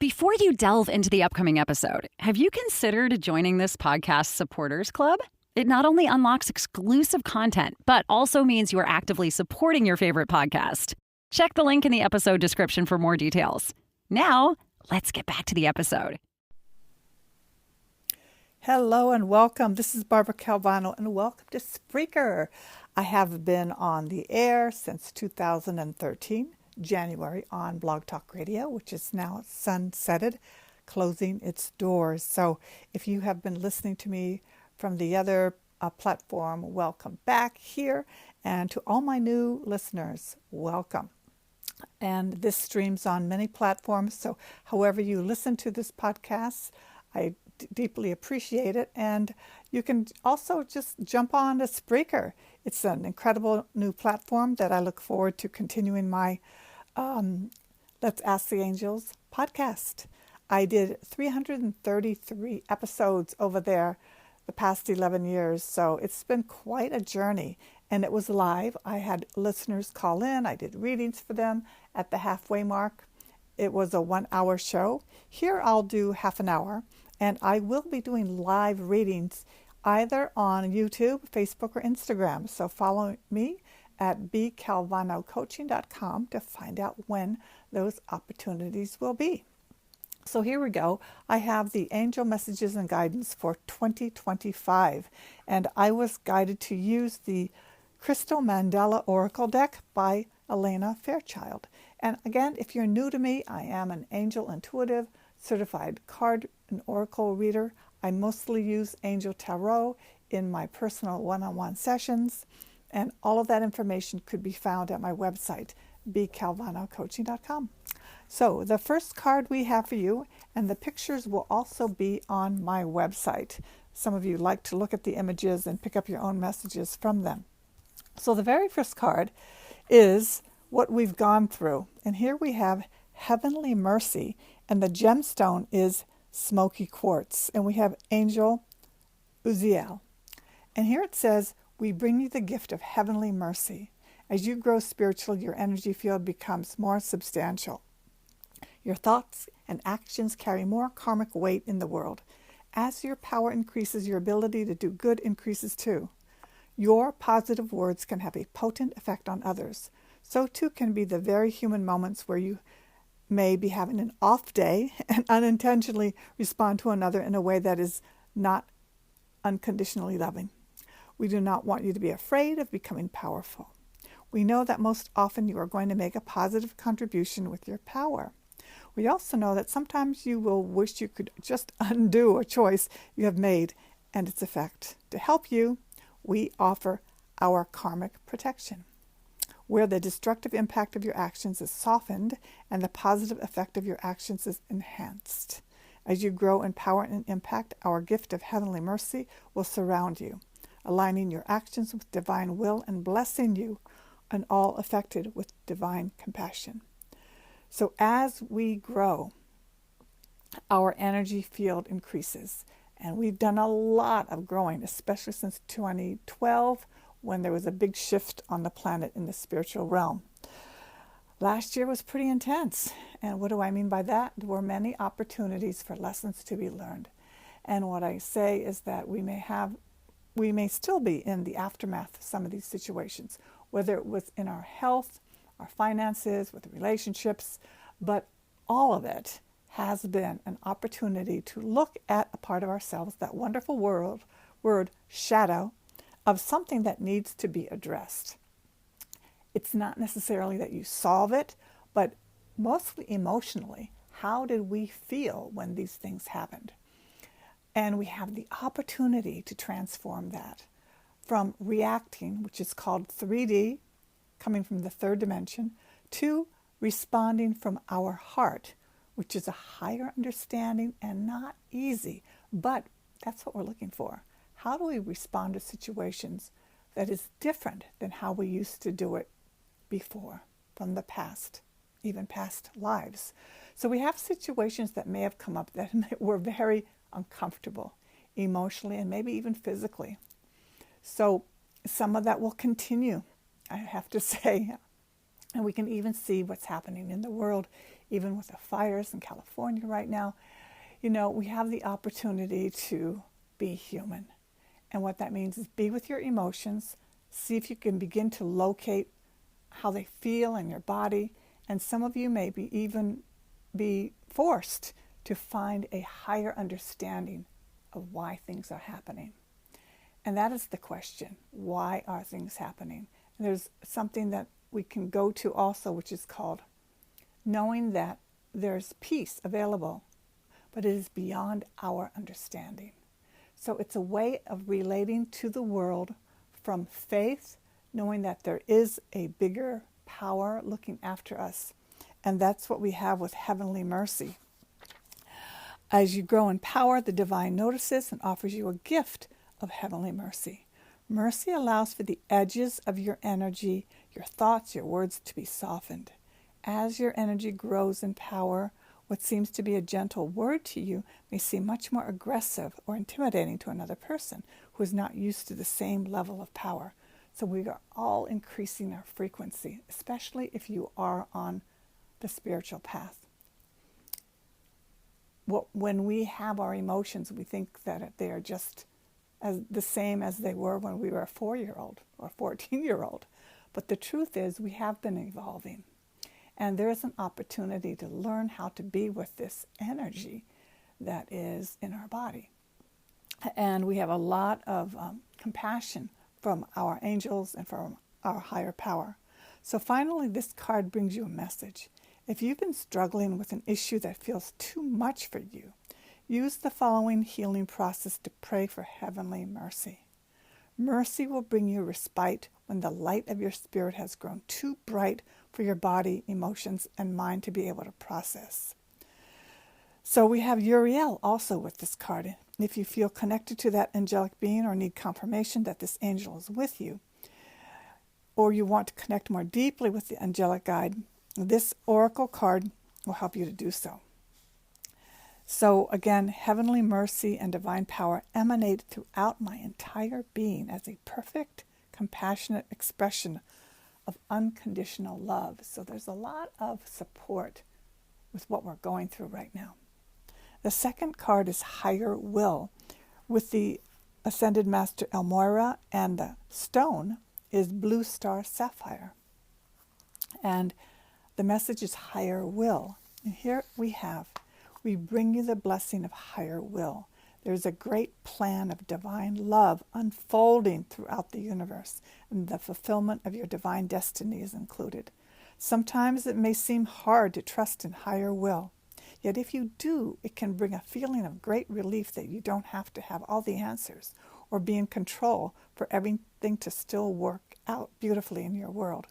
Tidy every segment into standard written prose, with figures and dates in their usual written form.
Before you delve into the upcoming episode, have you considered joining this podcast supporters club? It not only unlocks exclusive content, but also means you are actively supporting your favorite podcast. Check the link in the episode description for more details. Now, let's get back to the episode. Hello and welcome. This is Barbara Calvano and welcome to Spreaker. I have been on the air since 2013, January, on Blog Talk Radio, which is now sunsetted, closing its doors. So if you have been listening to me from the other platform, welcome back here. And to all my new listeners, welcome. And this streams on many platforms. So however you listen to this podcast, I deeply appreciate it. And you can also just jump on to Spreaker. It's an incredible new platform that I look forward to continuing my Let's Ask the Angels podcast. I did 333 episodes over there the past 11 years, so it's been quite a journey. And it was live. I had listeners call in. I did readings for them at the halfway mark. It was a 1-hour show. Here I'll do half an hour, and I will be doing live readings either on YouTube, Facebook, or Instagram. So follow me at bcalvanocoaching.com to find out when those opportunities will be. So here we go. I have the Angel Messages and Guidance for 2025, and I was guided to use the Crystal Mandela Oracle deck by Elena Fairchild. And again, if you're new to me, I am an Angel Intuitive certified card and oracle reader. I mostly use Angel Tarot in my personal one-on-one sessions, and all of that information could be found at my website, bcalvanocoaching.com. So the first card we have for you, and the pictures will also be on my website. Some of you like to look at the images and pick up your own messages from them. So the very first card is what we've gone through. And here we have Heavenly Mercy, and the gemstone is smoky quartz. And we have Angel Uziel. And here it says, we bring you the gift of heavenly mercy. As you grow spiritually, your energy field becomes more substantial. Your thoughts and actions carry more karmic weight in the world. As your power increases, your ability to do good increases too. Your positive words can have a potent effect on others. So too can be the very human moments where you may be having an off day and unintentionally respond to another in a way that is not unconditionally loving. We do not want you to be afraid of becoming powerful. We know that most often you are going to make a positive contribution with your power. We also know that sometimes you will wish you could just undo a choice you have made and its effect. To help you, we offer our karmic protection, where the destructive impact of your actions is softened and the positive effect of your actions is enhanced. As you grow in power and impact, our gift of heavenly mercy will surround you, aligning your actions with divine will and blessing you and all affected with divine compassion. So as we grow, our energy field increases. And we've done a lot of growing, especially since 2012, when there was a big shift on the planet in the spiritual realm. Last year was pretty intense. And what do I mean by that? There were many opportunities for lessons to be learned. And what I say is that we may still be in the aftermath of some of these situations, whether it was in our health, our finances, with relationships, but all of it has been an opportunity to look at a part of ourselves, that wonderful word shadow, of something that needs to be addressed. It's not necessarily that you solve it, but mostly emotionally. How did we feel when these things happened? And we have the opportunity to transform that from reacting, which is called 3D, coming from the third dimension, to responding from our heart, which is a higher understanding and not easy, but that's what we're looking for. How do we respond to situations that is different than how we used to do it before, from the past, even past lives? So we have situations that may have come up that were very uncomfortable emotionally and maybe even physically. So some of that will continue, I have to say. And we can even see what's happening in the world even with the fires in California right now, we have the opportunity to be human. And what that means is be with your emotions, see if you can begin to locate how they feel in your body. And some of you may even be forced to find a higher understanding of why things are happening. And that is the question. Why are things happening? And there's something that we can go to also, which is called knowing that there's peace available, but it is beyond our understanding. So it's a way of relating to the world from faith, knowing that there is a bigger power looking after us. And that's what we have with heavenly mercy. As you grow in power, the divine notices and offers you a gift of heavenly mercy. Mercy allows for the edges of your energy, your thoughts, your words to be softened. As your energy grows in power, what seems to be a gentle word to you may seem much more aggressive or intimidating to another person who is not used to the same level of power. So we are all increasing our frequency, especially if you are on the spiritual path. When we have our emotions, we think that they are just as the same as they were when we were a 4-year-old or 14-year-old. But the truth is we have been evolving. And there is an opportunity to learn how to be with this energy that is in our body. And we have a lot of compassion from our angels and from our higher power. So finally, this card brings you a message. If you've been struggling with an issue that feels too much for you, use the following healing process to pray for heavenly mercy. Mercy will bring you respite when the light of your spirit has grown too bright for your body, emotions, and mind to be able to process. So we have Uriel also with this card. If you feel connected to that angelic being or need confirmation that this angel is with you, or you want to connect more deeply with the angelic guide, this oracle card will help you to do so. So again, heavenly mercy and divine power emanate throughout my entire being as a perfect, compassionate expression of unconditional love. So there's a lot of support with what we're going through right now. The second card is Higher Will with the Ascended Master Elmoira, and the stone is Blue Star Sapphire. And the message is Higher Will. And here we bring you the blessing of higher will. There's a great plan of divine love unfolding throughout the universe, and the fulfillment of your divine destiny is included. Sometimes it may seem hard to trust in higher will, yet if you do, it can bring a feeling of great relief that you don't have to have all the answers or be in control for everything to still work out beautifully in your world.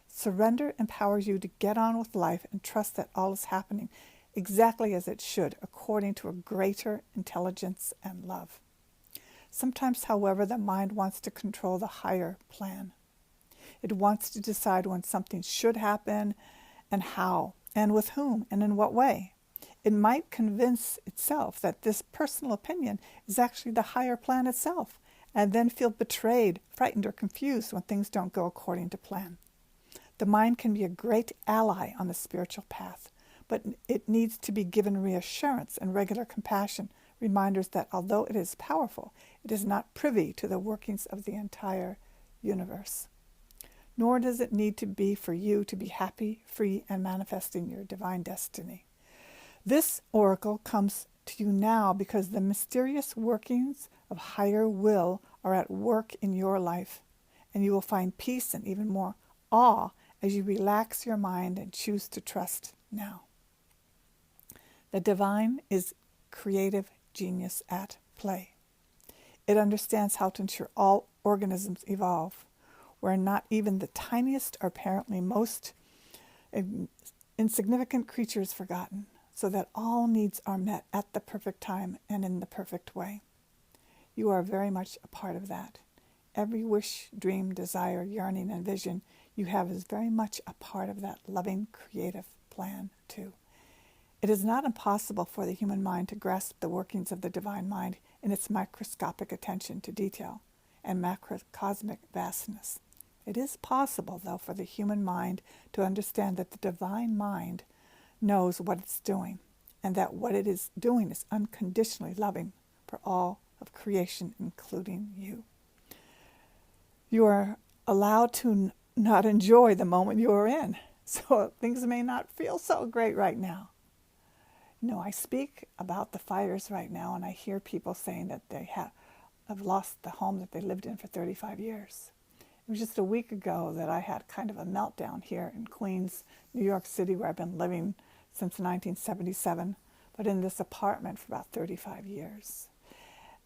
Surrender empowers you to get on with life and trust that all is happening exactly as it should, according to a greater intelligence and love. Sometimes, however, the mind wants to control the higher plan. It wants to decide when something should happen and how, and with whom, and in what way. It might convince itself that this personal opinion is actually the higher plan itself, and then feel betrayed, frightened, or confused when things don't go according to plan. The mind can be a great ally on the spiritual path, but it needs to be given reassurance and regular compassion, reminders that although it is powerful, it is not privy to the workings of the entire universe. Nor does it need to be for you to be happy, free, and manifesting your divine destiny. This oracle comes to you now because the mysterious workings of higher will are at work in your life, and you will find peace and even more awe as you relax your mind and choose to trust now. The divine is creative genius at play. It understands how to ensure all organisms evolve, where not even the tiniest or apparently most insignificant creature is forgotten, so that all needs are met at the perfect time and in the perfect way. You are very much a part of that. Every wish, dream, desire, yearning, and vision you have is very much a part of that loving, creative plan, too. It is not impossible for the human mind to grasp the workings of the divine mind in its microscopic attention to detail and macrocosmic vastness. It is possible, though, for the human mind to understand that the divine mind knows what it's doing, and that what it is doing is unconditionally loving for all of creation, including you. You are allowed to not enjoy the moment you are in, so things may not feel so great right now. I speak about the fires right now, and I hear people saying that they have lost the home that they lived in for 35 years. It was just a week ago that I had kind of a meltdown here in Queens, New York City, where I've been living since 1977, but in this apartment for about 35 years.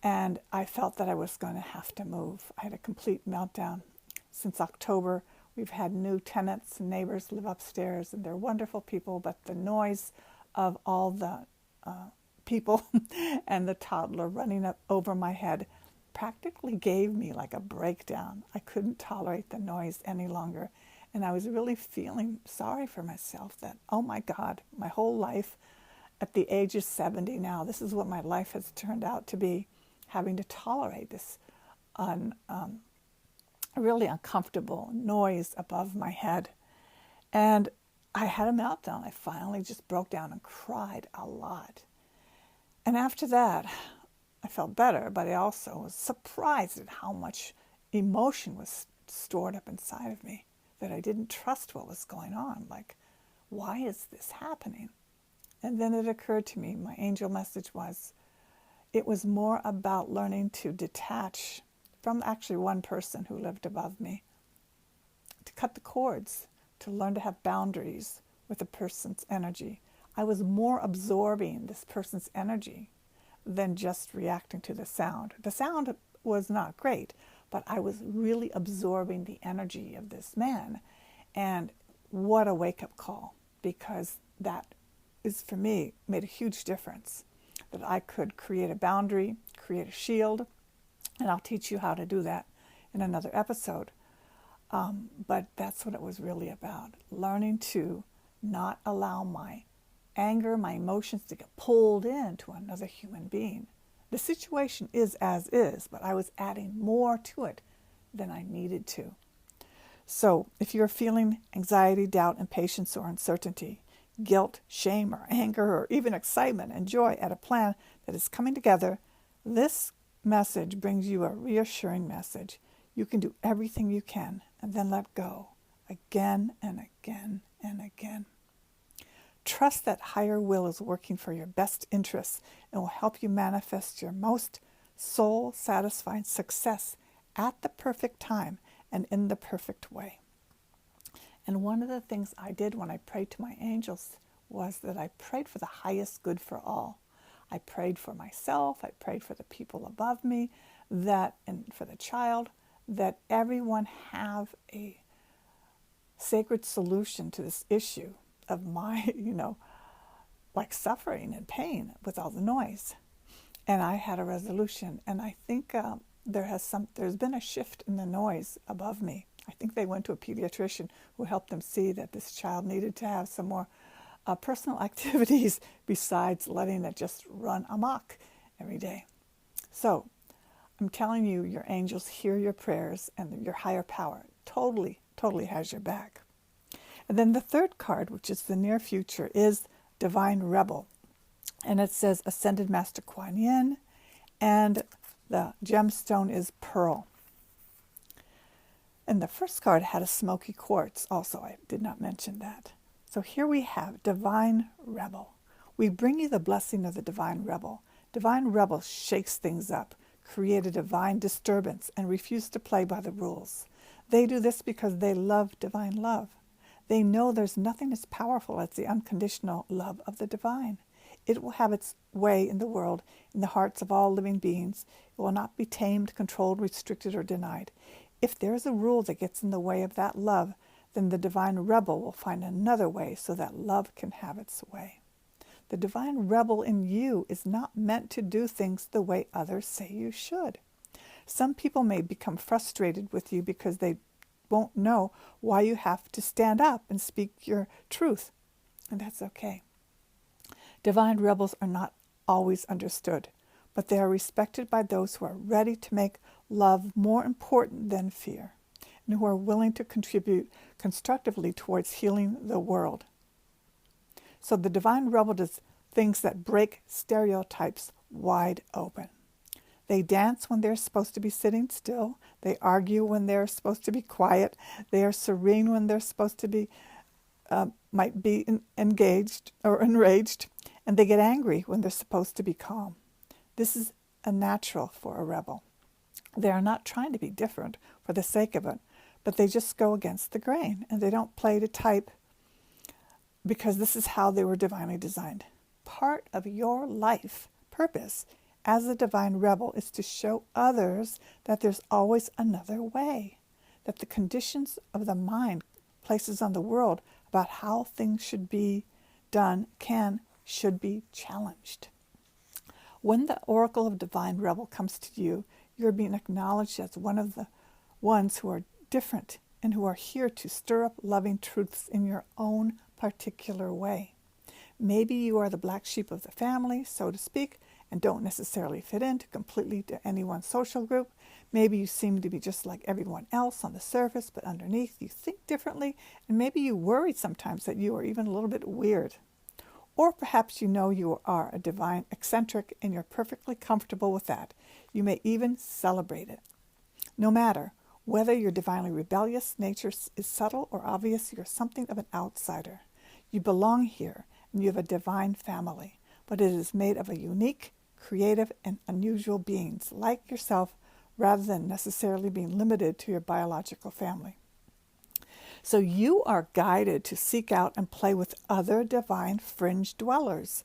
And I felt that I was going to have to move. I had a complete meltdown. Since October, we've had new tenants and neighbors live upstairs, and they're wonderful people, but the noise of all the people and the toddler running up over my head practically gave me like a breakdown. I couldn't tolerate the noise any longer. And I was really feeling sorry for myself that, oh my God, my whole life at the age of 70 now, this is what my life has turned out to be, having to tolerate this really uncomfortable noise above my head. And I had a meltdown. I finally just broke down and cried a lot. And after that, I felt better, but I also was surprised at how much emotion was stored up inside of me, that I didn't trust what was going on. Like, why is this happening? And then it occurred to me, my angel message was, it was more about learning to detach from actually one person who lived above me, to cut the cords, to learn to have boundaries with a person's energy. I was more absorbing this person's energy than just reacting to the sound. The sound was not great, but I was really absorbing the energy of this man. And what a wake-up call, because that is, for me, made a huge difference. That I could create a boundary, create a shield, and I'll teach you how to do that in another episode. But that's what it was really about, learning to not allow my anger, my emotions to get pulled into another human being. The situation is as is, but I was adding more to it than I needed to. So if you're feeling anxiety, doubt, impatience, or uncertainty, guilt, shame, or anger, or even excitement and joy at a plan that is coming together, this message brings you a reassuring message. You can do everything you can and then let go again and again and again. Trust that higher will is working for your best interests and will help you manifest your most soul-satisfying success at the perfect time and in the perfect way. And one of the things I did when I prayed to my angels was that I prayed for the highest good for all. I prayed for myself, I prayed for the people above me, and for the child, that everyone have a sacred solution to this issue of my, like suffering and pain with all the noise. And I had a resolution, and I think there's been a shift in the noise above me. I think they went to a pediatrician who helped them see that this child needed to have some more personal activities besides letting it just run amok every day. So I'm telling you, your angels hear your prayers, and your higher power totally has your back. And then the third card, which is the near future, is Divine Rebel. And it says Ascended Master Kuan Yin, and the gemstone is Pearl. And the first card had a smoky quartz also. I did not mention that. So here we have Divine Rebel. We bring you the blessing of the Divine Rebel. Divine Rebel shakes things up, create a divine disturbance, and refuse to play by the rules. They do this because they love divine love. They know there's nothing as powerful as the unconditional love of the divine. It will have its way in the world, in the hearts of all living beings. It will not be tamed, controlled, restricted, or denied. If there is a rule that gets in the way of that love, then the Divine Rebel will find another way so that love can have its way. The Divine Rebel in you is not meant to do things the way others say you should. Some people may become frustrated with you because they won't know why you have to stand up and speak your truth, and that's okay. Divine Rebels are not always understood, but they are respected by those who are ready to make love more important than fear, and who are willing to contribute constructively towards healing the world. So the divine rebel does things that break stereotypes wide open. They dance when they're supposed to be sitting still. They argue when they're supposed to be quiet. They are serene when they're supposed to be, might be engaged or enraged. And they get angry when they're supposed to be calm. This is a natural for a rebel. They are not trying to be different for the sake of it, but they just go against the grain, and they don't play to type because this is how they were divinely designed. Part of your life purpose as a divine rebel is to show others that there's always another way, that the conditions of the mind places on the world about how things should be done should be challenged. When the oracle of divine rebel comes to you, you're being acknowledged as one of the ones who are different and who are here to stir up loving truths in your own particular way. Maybe you are the black sheep of the family, so to speak, and don't necessarily fit into completely to anyone's social group. Maybe you seem to be just like everyone else on the surface, but underneath you think differently, and maybe you worry sometimes that you are even a little bit weird. Or perhaps you know you are a divine eccentric and you're perfectly comfortable with that. You may even celebrate it. No matter whether your divinely rebellious nature is subtle or obvious, you're something of an outsider. You belong here and you have a divine family, but it is made of a unique, creative, and unusual beings like yourself rather than necessarily being limited to your biological family. So you are guided to seek out and play with other divine fringe dwellers.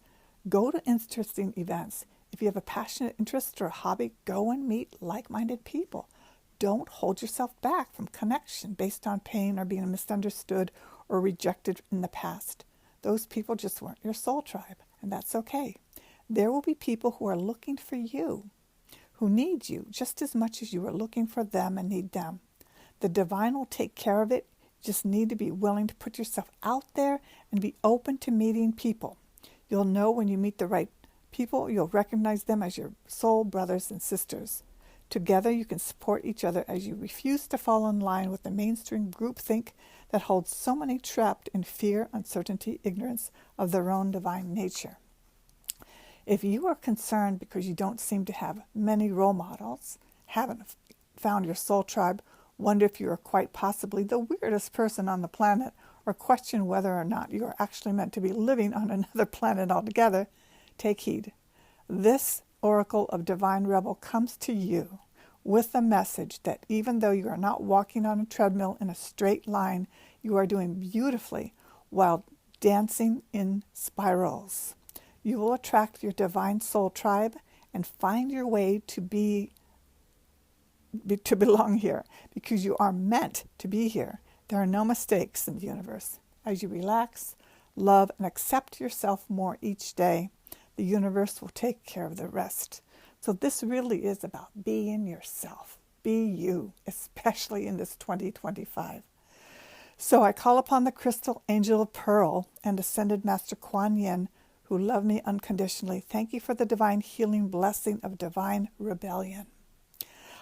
Go to interesting events. If you have a passionate interest or a hobby, go and meet like-minded people. Don't hold yourself back from connection based on pain or being misunderstood or rejected in the past. Those people just weren't your soul tribe, and that's okay. There will be people who are looking for you, who need you just as much as you are looking for them and need them. The divine will take care of it. You just need to be willing to put yourself out there and be open to meeting people. You'll know when you meet the right people, you'll recognize them as your soul brothers and sisters. Together you can support each other as you refuse to fall in line with the mainstream groupthink that holds so many trapped in fear, uncertainty, ignorance of their own divine nature. If you are concerned because you don't seem to have many role models, haven't found your soul tribe, wonder if you are quite possibly the weirdest person on the planet, or question whether or not you are actually meant to be living on another planet altogether, take heed. This oracle of divine rebel comes to you with the message that even though you are not walking on a treadmill in a straight line, you are doing beautifully while dancing in spirals. You will attract your divine soul tribe and find your way to belong here, because you are meant to be here. There are no mistakes in the universe. As you relax, love, and accept yourself more each day, the universe will take care of the rest. So this really is about being yourself. Be you, especially in this 2025. So I call upon the crystal angel of pearl and ascended master Kuan Yin, who love me unconditionally. Thank you for the divine healing blessing of divine rebellion.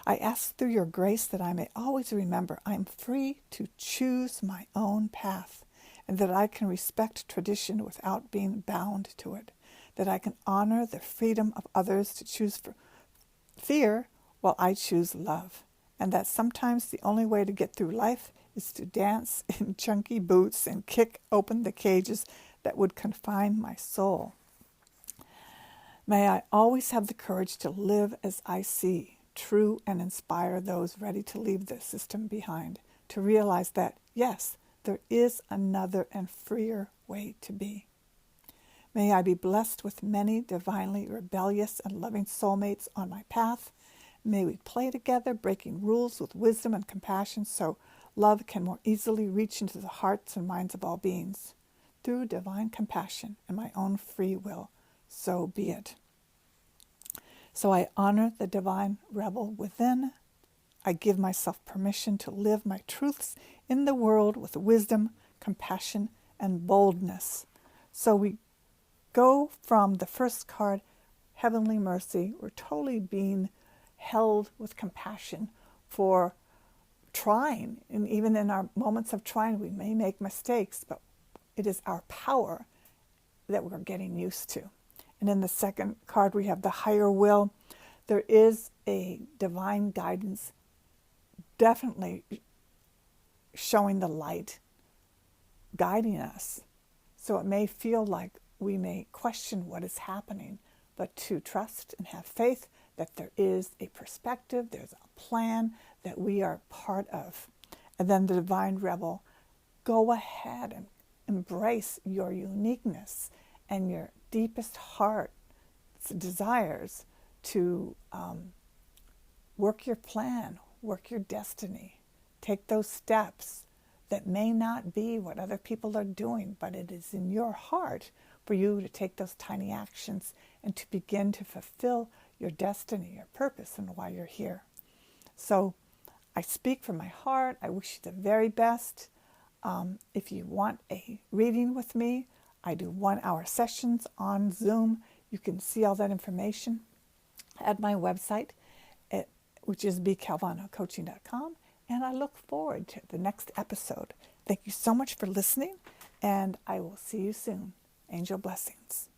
I ask through your grace that I may always remember I am free to choose my own path, and that I can respect tradition without being bound to it, that I can honor the freedom of others to choose fear while I choose love, and that sometimes the only way to get through life is to dance in chunky boots and kick open the cages that would confine my soul. May I always have the courage to live as I see, true, and inspire those ready to leave the system behind, to realize that, yes, there is another and freer way to be. May I be blessed with many divinely rebellious and loving soulmates on my path. May we play together, breaking rules with wisdom and compassion so love can more easily reach into the hearts and minds of all beings. Through divine compassion and my own free will, so be it. So I honor the divine rebel within. I give myself permission to live my truths in the world with wisdom, compassion, and boldness. So we go from the first card, Heavenly Mercy. We're totally being held with compassion for trying. And even in our moments of trying, we may make mistakes, but it is our power that we're getting used to. And in the second card, we have the higher will. There is a divine guidance definitely showing the light, guiding us. So it may feel like we may question what is happening, but to trust and have faith that there is a perspective, there's a plan that we are part of. And then the divine rebel, go ahead and embrace your uniqueness and your deepest heart's desires to work your plan, work your destiny, take those steps that may not be what other people are doing, but it is in your heart for you to take those tiny actions and to begin to fulfill your destiny, your purpose, and why you're here. So I speak from my heart. I wish you the very best. If you want a reading with me, I do 1-hour sessions on Zoom. You can see all that information at my website, which is bcalvanocoaching.com. And I look forward to the next episode. Thank you so much for listening, and I will see you soon. Angel blessings.